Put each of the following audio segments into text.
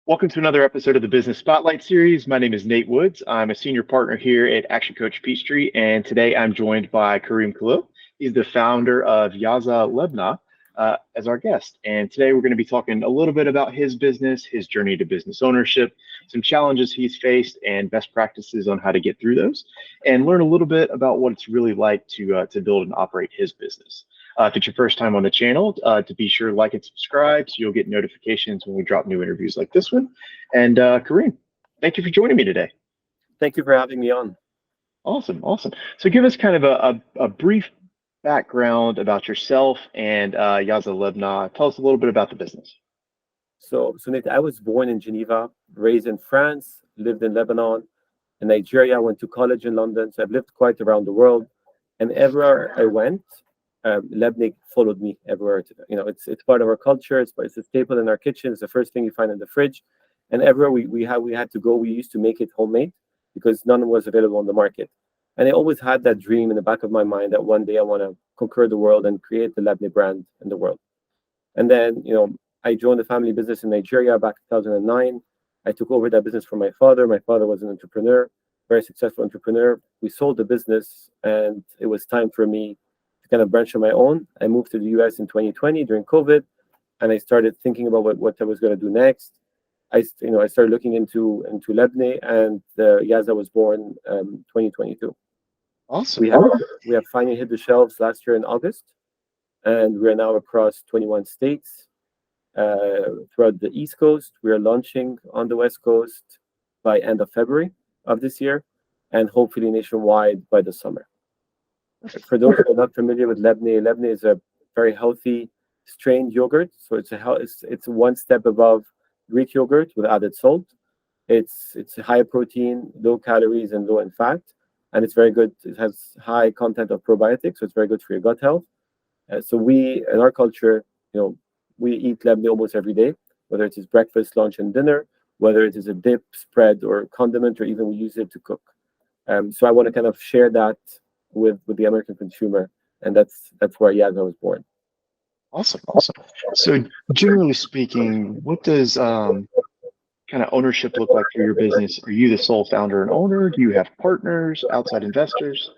Welcome to another episode of the Business Spotlight Series. My name is Nate Woods. I'm a senior partner here at Action Coach Peachtree, and today I'm joined by Karim Khalil. He's the founder of Yaza Lebnah as our guest. And today we're going to be talking a little bit about his business, his journey to business ownership, some challenges he's faced, and best practices on how to get through those, and learn a little bit about what it's really like to build and operate his business. If it's your first time on the channel, to be sure to like and subscribe so you'll get notifications when we drop new interviews like this one. And Kareem, thank you for joining me today. Thank you for having me on. Awesome, awesome. So give us kind of a brief background about yourself and Yaza Lebnah. Tell us a little bit about the business. So Nate, I was born in Geneva, raised in France, lived in Lebanon, in Nigeria, went to college in London. So I've lived quite around the world, and everywhere I went, labneh followed me everywhere. It's part of our culture. It's a staple in our kitchen. It's the first thing you find in the fridge, and everywhere we had to go, we used to make it homemade because none was available on the market. And I always had that dream in the back of my mind that one day I want to conquer the world and create the labneh brand in the world. And then, I joined the family business in Nigeria back in 2009. I took over that business from my father. My father was an entrepreneur, very successful entrepreneur. We sold the business, and it was time for me to kind of branch on my own. I moved to the US in 2020 during COVID, and I started thinking about what I was going to do next. I started looking into labneh, and Yaza was born 2022. Awesome. We have finally hit the shelves last year in August, and we're now across 21 states throughout the East Coast. We are launching on the West Coast by end of February of this year, and hopefully nationwide by the summer. For those who are not familiar with labneh, labneh is a very healthy strained yogurt. So it's one step above Greek yogurt with added salt. It's high protein, low calories, and low in fat, and it's very good. It has high content of probiotics, so it's very good for your gut health. So we, in our culture, we eat labneh almost every day, whether it is breakfast, lunch, and dinner, whether it is a dip, spread, or condiment, or even we use it to cook. So I want to kind of share that with the American consumer, and that's where Yaza was born. Awesome, awesome. So generally speaking, what does kind of ownership look like for your business? Are you the sole founder and owner? Do you have partners, outside investors?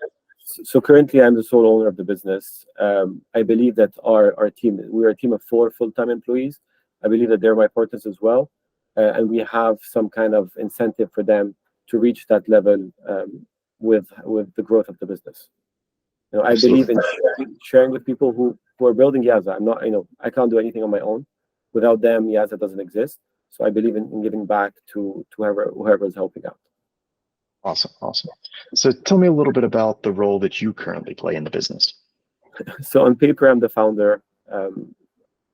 So currently, I'm the sole owner of the business. I believe that our team, we're a team of 4 full-time employees. I believe that they're my partners as well, and we have some kind of incentive for them to reach that level with the growth of the business. I believe in sharing with people who are building Yaza. I'm not, I can't do anything on my own. Without them, Yaza doesn't exist. So I believe in giving back to whoever is helping out. Awesome, awesome. So tell me a little bit about the role that you currently play in the business. So on paper, I'm the founder,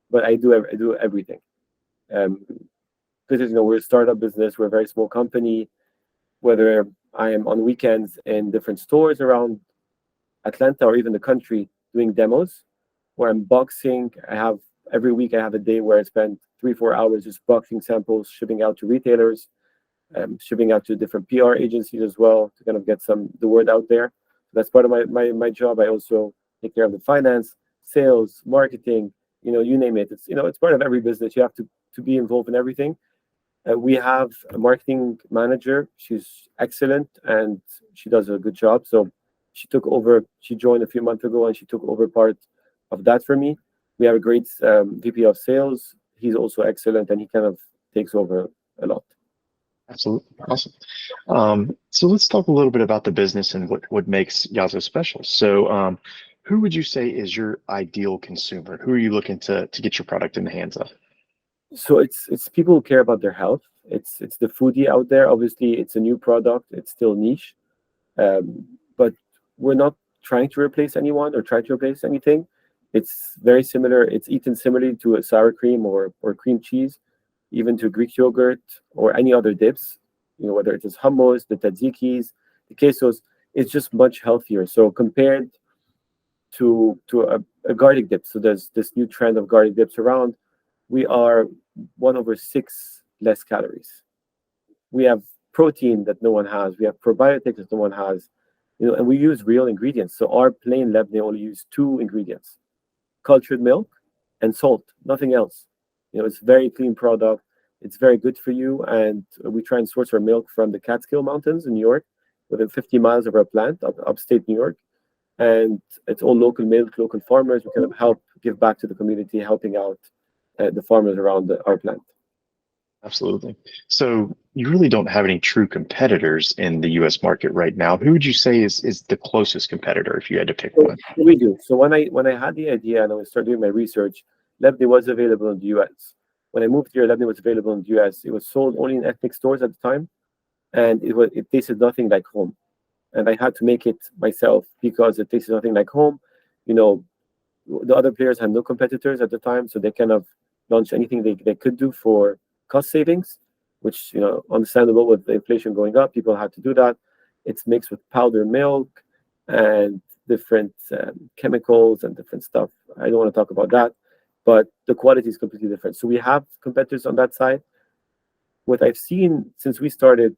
but I do everything. Because we're a startup business, we're a very small company. Whether I am on weekends in different stores around Atlanta or even the country doing demos, where I'm boxing. Every week I have a day where I spend 3-4 hours just boxing samples, shipping out to retailers, shipping out to different PR agencies as well to kind of get the word out there. That's part of my job. I also take care of the finance, sales, marketing, you name it. It's part of every business. You have to be involved in everything. We have a marketing manager. She's excellent and she does a good job. So she took over. She joined a few months ago and she took over part of that for me. We have a great VP of sales. He's also excellent and he kind of takes over a lot. Absolutely. Awesome. So let's talk a little bit about the business and what makes Yaza special. So who would you say is your ideal consumer? Who are you looking to get your product in the hands of? So it's people who care about their health. It's the foodie out there. Obviously, it's a new product. It's still niche, but we're not trying to replace anyone or try to replace anything. It's very similar. It's eaten similarly to a sour cream or cream cheese, even to Greek yogurt or any other dips. Whether it is hummus, the tzatziki's, the quesos, it's just much healthier. So compared to a garlic dip, so there's this new trend of garlic dips around. We are 1/6 less calories. We have protein that no one has. We have probiotics that no one has. And we use real ingredients. So our plain labneh only use 2 ingredients: cultured milk and salt, nothing else. It's a very clean product. It's very good for you. And we try and source our milk from the Catskill Mountains in New York, within 50 miles of our plant, upstate New York. And it's all local milk, local farmers. We kind of help give back to the community, helping out the farmers around our plant. Absolutely. So you really don't have any true competitors in the US market right now. Who would you say is the closest competitor if you had to pick So one? we do. So when I had the idea and I started doing my research, Lebnah was available in the US. When I moved here, Lebnah was available in the US. It was sold only in ethnic stores at the time, and it tasted nothing like home. And I had to make it myself because it tasted nothing like home. You know, the other players had no competitors at the time, so they kind of launched anything they could do for cost savings, which, understandable with the inflation going up, people had to do that. It's mixed with powdered milk and different chemicals and different stuff. I don't want to talk about that, but the quality is completely different. So we have competitors on that side. What I've seen since we started,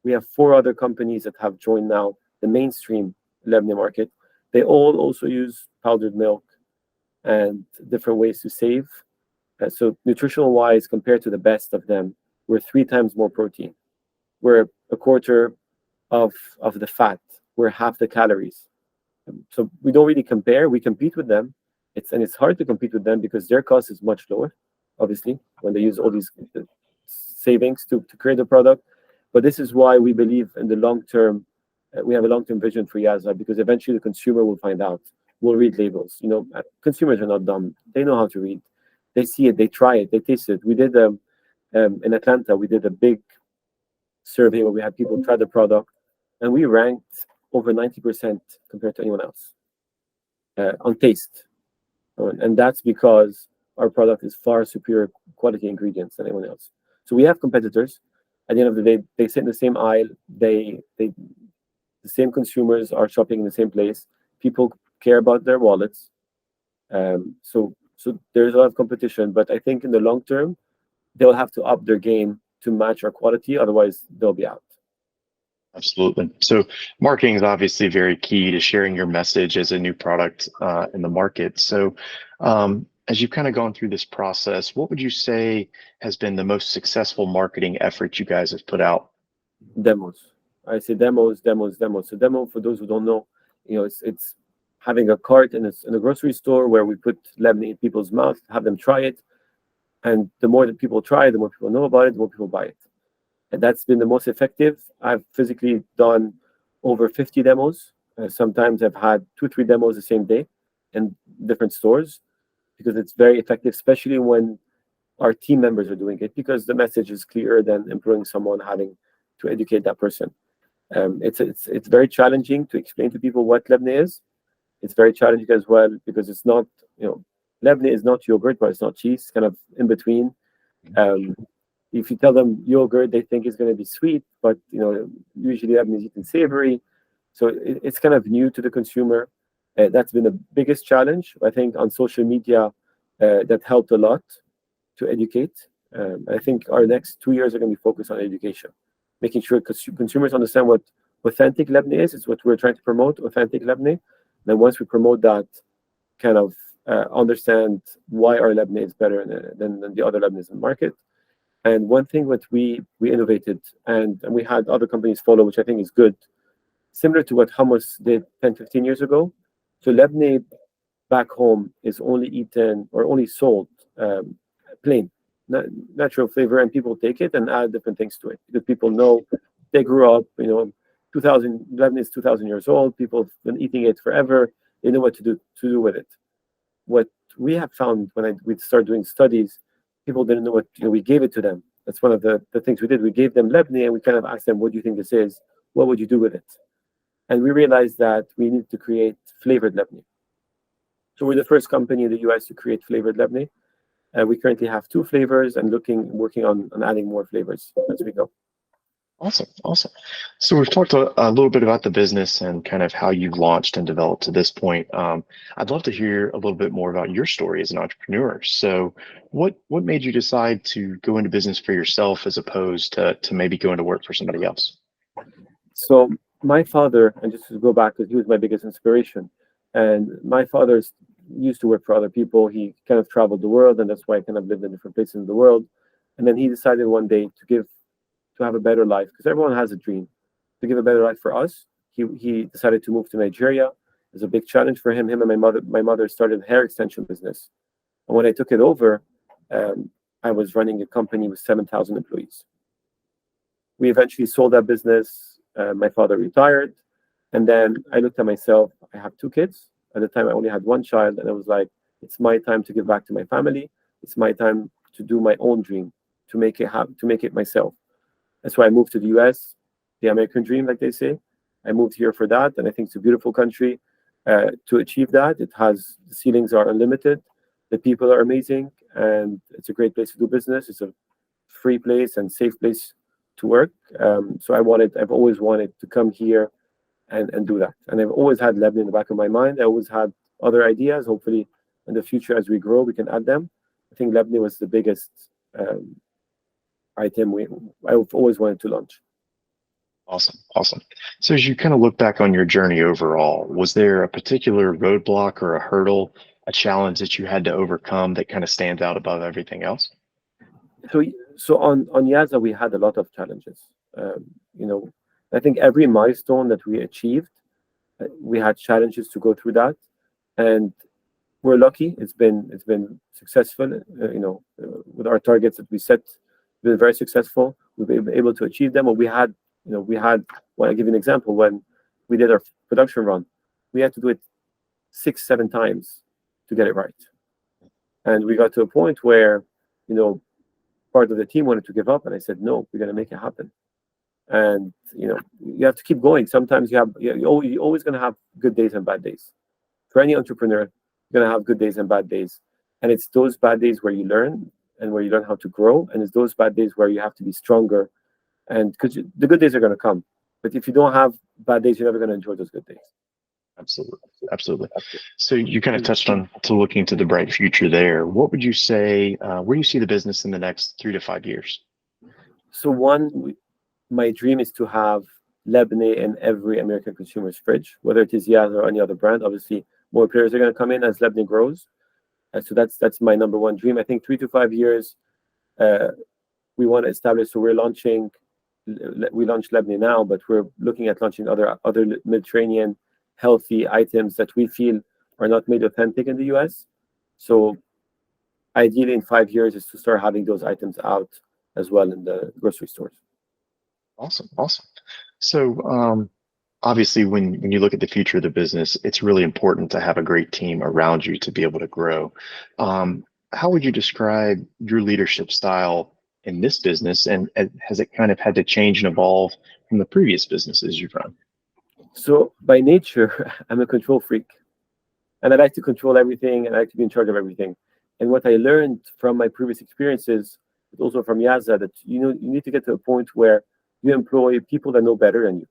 we have four other companies that have joined now the mainstream Lebanese market. They all also use powdered milk and different ways to save. So nutritional wise, compared to the best of them, we're 3 times more protein. We're a quarter of the fat. We're half the calories. So we don't really compare. We compete with them. It's hard to compete with them because their cost is much lower, obviously, when they use all these savings to create a product. But this is why we believe in the long term. We have a long term vision for Yaza because eventually the consumer will find out. Will read labels. Consumers are not dumb. They know how to read. They see it. They try it. They taste it. We did in Atlanta. We did a big survey where we had people try the product, and we ranked over 90% compared to anyone else on taste. And that's because our product is far superior quality ingredients than anyone else. So we have competitors. At the end of the day, they sit in the same aisle. The same consumers are shopping in the same place. People care about their wallets. So there's a lot of competition, but I think in the long term, they'll have to up their game to match our quality. Otherwise, they'll be out. Absolutely. So marketing is obviously very key to sharing your message as a new product in the market. So as you've kind of gone through this process, what would you say has been the most successful marketing effort you guys have put out? Demos. I say demos, demos, demos. So demo, for those who don't know, it's having a cart in a grocery store where we put labneh in people's mouth, have them try it. And the more that people try it, the more people know about it, the more people buy it. And that's been the most effective. I've physically done over 50 demos. Sometimes I've had 2, 3 demos the same day in different stores because it's very effective, especially when our team members are doing it, because the message is clearer than employing someone having to educate that person. It's very challenging to explain to people what labneh is. It's very challenging as well because it's not, labneh is not yogurt, but it's not cheese. It's kind of in between. If you tell them yogurt, they think it's going to be sweet, but usually labneh is eaten savory. So it's kind of new to the consumer. That's been the biggest challenge, I think, on social media. That helped a lot to educate. I think our next 2 years are going to be focused on education, making sure consumers understand what authentic labneh is. It's what we're trying to promote, authentic labneh. Then once we promote that, kind of understand why our labneh is better than the other labnehs in the market. And one thing that we innovated, and we had other companies follow, which I think is good, similar to what hummus did 10, 15 years ago. So labneh back home is only eaten or only sold plain, natural flavor, and people take it and add different things to it because people know they grew up, 2000, labneh is 2,000 years old. People have been eating it forever. They know what to do with it. What we have found when we started doing studies, people didn't know what, we gave it to them. That's one of the things we did. We gave them labneh and we kind of asked them, what do you think this is? What would you do with it? And we realized that we need to create flavored labneh. So we're the first company in the US to create flavored labneh. We currently have 2 flavors and working on adding more flavors as we go. Awesome. Awesome. So we've talked a little bit about the business and kind of how you've launched and developed to this point. I'd love to hear a little bit more about your story as an entrepreneur. So what made you decide to go into business for yourself as opposed to maybe going to work for somebody else? So my father, and just to go back, because he was my biggest inspiration, and my father used to work for other people. He kind of traveled the world, and that's why I kind of lived in different places in the world. And then he decided one day to have a better life, because everyone has a dream, to give a better life for us. He decided to move to Nigeria. It was a big challenge for him. Him and my mother started a hair extension business. And when I took it over, um, I was running a company with 7,000 employees. We eventually sold that business. My father retired. And then I looked at myself. I have two kids. At the time, I only had one child. And I was like, it's my time to give back to my family. It's my time to do my own dream, to make it myself. That's why I moved to the US, the American dream, like they say. I moved here for that. And I think it's a beautiful country. To achieve that, the ceilings are unlimited. The people are amazing. And it's a great place to do business. It's a free place and safe place to work. So I've always wanted to come here and do that. And I've always had Lebnah in the back of my mind. I always had other ideas. Hopefully, in the future, as we grow, we can add them. I think Lebnah was the biggest um, item I've always wanted to launch. Awesome. Awesome. So as you kind of look back on your journey overall, was there a particular roadblock or a hurdle, a challenge that you had to overcome that kind of stands out above everything else? So, on Yaza, we had a lot of challenges. Um, you know, I think every milestone that we achieved, we had challenges to go through that, and we're lucky. It's been successful. With our targets that we set, we've been very successful. We've been able to achieve them. But we had. Well, I'll give you an example. When we did our production run, we had to do it 6, 7 times to get it right, and we got to a point where, you know, part of the team wanted to give up, and I said, no, we're going to make it happen. And you have to keep going. Sometimes you're always going to have good days and bad days. For any entrepreneur, you're going to have good days and bad days, and it's those bad days where you learn, and where you learn how to grow, and it's those bad days where you have to be stronger. And because the good days are going to come, but if you don't have bad days, you're never going to enjoy those good days. Absolutely. Absolutely. So you kind of touched on to looking to the bright future there. What would you say, where do you see the business in the next 3 to 5 years? So my dream is to have Lebneh in every American consumer's fridge, whether it is Yaza or any other brand. Obviously, more players are going to come in as Lebneh grows. So that's my number one dream. I think 3 to 5 years, uh, we want to establish. So we launched Lebneh now, but we're looking at launching other Mediterranean healthy items that we feel are not made authentic in the US. So ideally, in 5 years, is to start having those items out as well in the grocery stores. Awesome. Awesome. So obviously, when you look at the future of the business, it's really important to have a great team around you to be able to grow. How would you describe your leadership style in this business, and has it kind of had to change and evolve from the previous businesses you've run? So by nature, I'm a control freak, and I like to control everything, and I like to be in charge of everything. And what I learned from my previous experiences, but also from Yaza, that you need to get to a point where you employ people that know better than you,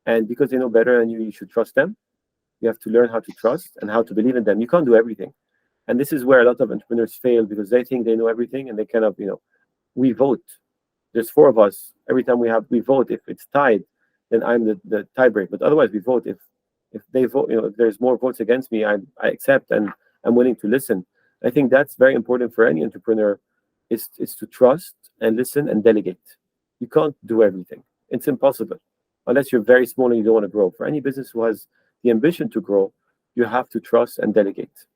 and because they know better than you, you should trust them. You have to learn how to trust and how to believe in them. You can't do everything, and this is where a lot of entrepreneurs fail, because they think they know everything, and they kind of, we vote. There's four of us. Every time we vote, if it's tied, then I'm the tiebreaker. But otherwise, we vote. If they vote, if there's more votes against me, I accept, and I'm willing to listen. I think that's very important for any entrepreneur, is to trust and listen and delegate. You can't do everything. It's impossible unless you're very small and you don't want to grow. For any business who has the ambition to grow, you have to trust and delegate.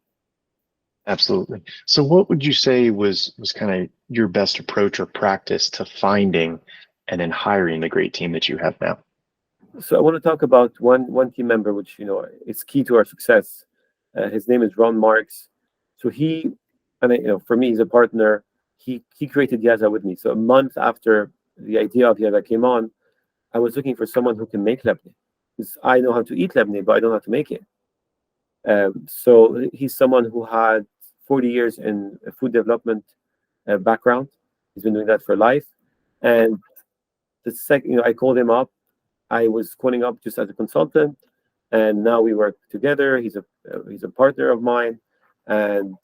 Absolutely. So what would you say was kind of your best approach or practice to finding and then hiring the great team that you have now? So I want to talk about one team member, which is key to our success. His name is Ron Marks. So for me, he's a partner. He created Yaza with me. So a month after the idea of Yaza came on, I was looking for someone who can make labneh. Because I know how to eat labneh, but I don't know how to make it. So he's someone who had 40 years in a food development background. He's been doing that for life. And the second, I called him up. I was calling up just as a consultant, and now we work together. He's a partner of mine, and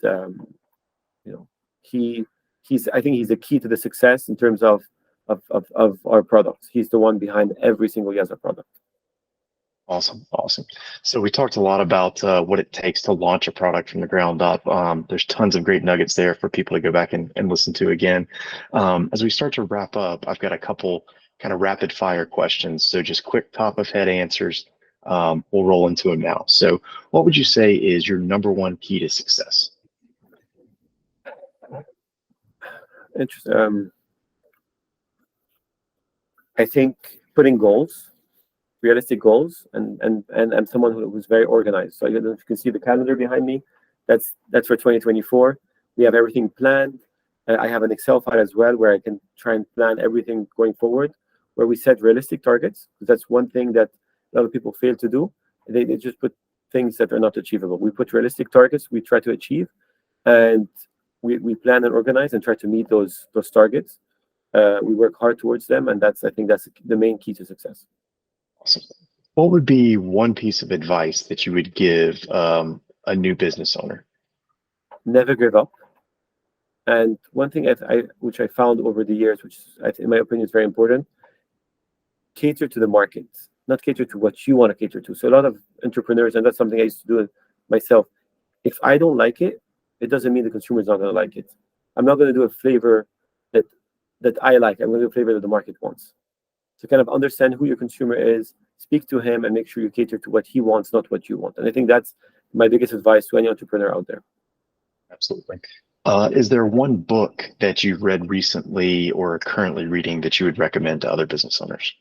he he's I think he's the key to the success in terms of our products. He's the one behind every single Yaza product. Awesome, awesome. So we talked a lot about what it takes to launch a product from the ground up. There's tons of great nuggets there for people to go back and listen to again. As we start to wrap up, I've got a couple kind of rapid fire questions. So just quick top of head answers. We'll roll into them now. So what would you say is your number one key to success? Interesting. I think putting goals, realistic goals, and I'm someone who's very organized. So I don't know if you can see the calendar behind me. That's for 2024. We have everything planned. I have an Excel file as well where I can try and plan everything going forward, where we set realistic targets, because that's one thing that a lot of people fail to do. They just put things that are not achievable. We put realistic targets we try to achieve, and we plan and organize and try to meet those targets. We work hard towards them, and I think that's the main key to success. Awesome. What would be one piece of advice that you would give a new business owner? Never give up. And one thing which I found over the years, which in my opinion is very important, cater to the market, not cater to what you want to cater to. So a lot of entrepreneurs, and that's something I used to do myself. If I don't like it, it doesn't mean the consumer is not going to like it. I'm not going to do a flavor that I like. I'm going to do a flavor that the market wants. So kind of understand who your consumer is, speak to him, and make sure you cater to what he wants, not what you want. And I think that's my biggest advice to any entrepreneur out there. Absolutely. Is there one book that you've read recently or are currently reading that you would recommend to other business owners?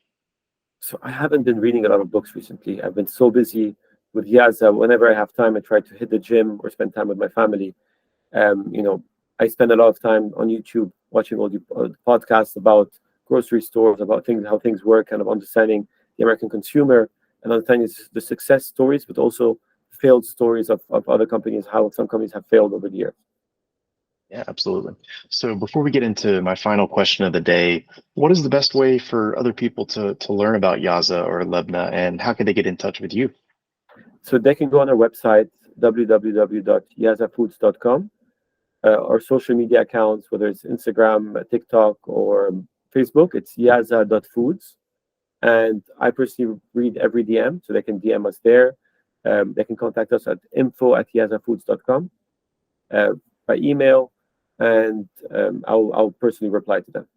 So I haven't been reading a lot of books recently. I've been so busy with Yaza. Whenever I have time, I try to hit the gym or spend time with my family. I spend a lot of time on YouTube watching all the podcasts about grocery stores, about how things work, kind of understanding the American consumer and understanding the success stories, but also failed stories of other companies, how some companies have failed over the years. Yeah, absolutely. So before we get into my final question of the day, what is the best way for other people to learn about Yaza or Lebnah, and how can they get in touch with you? So they can go on our website, www.yazafoods.com. Our social media accounts, whether it's Instagram, TikTok, or Facebook, it's yaza.foods. And I personally read every DM, so they can DM us there. They can contact us at info@yazafoods.com by email, and I'll personally reply to them.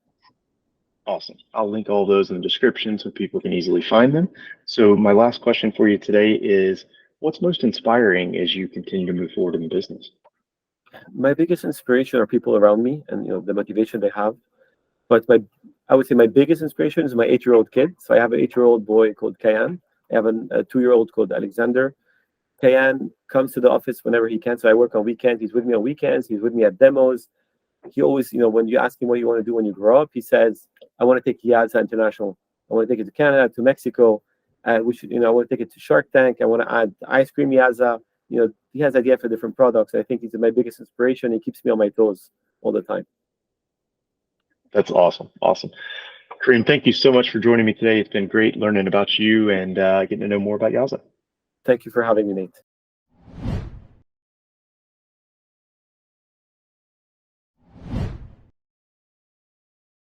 Awesome. I'll link all those in the description so people can easily find them. So my last question for you today is, what's most inspiring as you continue to move forward in the business? My biggest inspiration are people around me, and the motivation they have. But I would say my biggest inspiration is my 8-year-old kid. So I have an 8-year-old boy called Kayan. I have a 2-year-old called Alexander. Kayan comes to the office whenever he can. So I work on weekends. He's with me on weekends. He's with me at demos. He always, when you ask him what you want to do when you grow up, he says, I want to take Yaza International. I want to take it to Canada, to Mexico. I want to take it to Shark Tank. I want to add ice cream Yaza. He has ideas for different products. I think he's my biggest inspiration. He keeps me on my toes all the time. That's awesome. Awesome. Karim, thank you so much for joining me today. It's been great learning about you and getting to know more about Yaza. Thank you for having me, Nate.